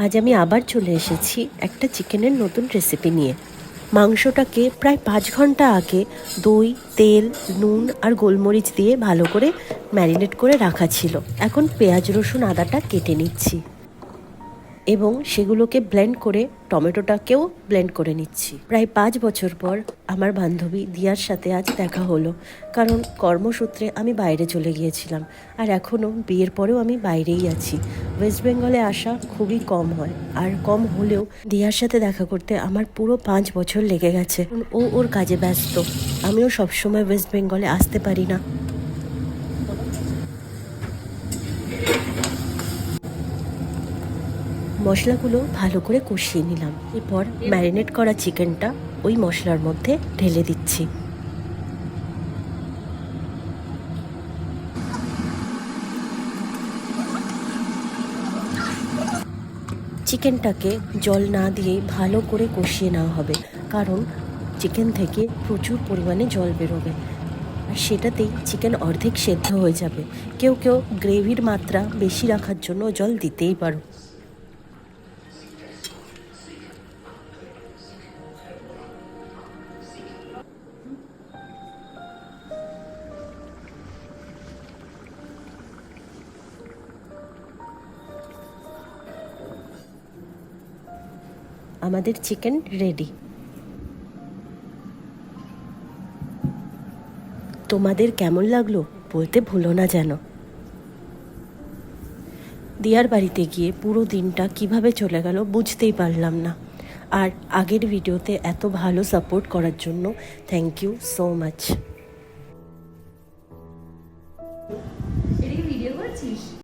আজ আমি আবার চলে এসেছি একটা চিকেনের নতুন রেসিপি নিয়ে। মাংসটাকে প্রায় 5 ঘন্টা আগে দই, তেল, নুন আর গোলমরিচ দিয়ে ভালো করে ম্যারিনেট করে রাখা ছিল। এখন পেঁয়াজ, রসুন, আদাটা কেটে নিচ্ছি এবং সেগুলোকে ব্লেন্ড করে টমেটোটাকেও ব্লেন্ড করে নিচ্ছি। প্রায় 5 বছর পর আমার বান্ধবী দিয়ার সাথে আজ দেখা হলো, কারণ কর্মসূত্রে আমি বাইরে চলে গিয়েছিলাম আর এখনও বিয়ের পরেও আমি বাইরেই আছি। ওয়েস্ট বেঙ্গলে আসা খুবই কম হয়, আর কম হলেও দিয়ার সাথে দেখা করতে আমার পুরো 5 বছর লেগে গেছে। ও ওর কাজে ব্যস্ত, আমিও সবসময় ওয়েস্ট বেঙ্গলে আসতে পারি না। মশলাগুলো ভালো করে কষিয়ে নিলাম। এরপর ম্যারিনেট করা চিকেনটা ওই মশলার মধ্যে ঢেলে দিচ্ছি। চিকেনটাকে জল না দিয়ে ভালো করে কষিয়ে নেওয়া হবে, কারণ চিকেন থেকে প্রচুর পরিমাণে জল বেরোবে আর সেটাতেই চিকেন অর্ধেক সেদ্ধ হয়ে যাবে। কেউ কেউ গ্রেভির মাত্রা বেশি রাখার জন্য জল দিতেই পারো। আমাদের চিকেন রেডি। তোমাদের কেমন লাগলো বলতে ভুলো না যেন। দিয়ার বাড়িতে গিয়ে পুরো দিনটা কিভাবে চলে গেল বুঝতেই পারলাম না। আর আগের ভিডিওতে এত ভালো সাপোর্ট করার জন্য থ্যাংক ইউ সো মাচ।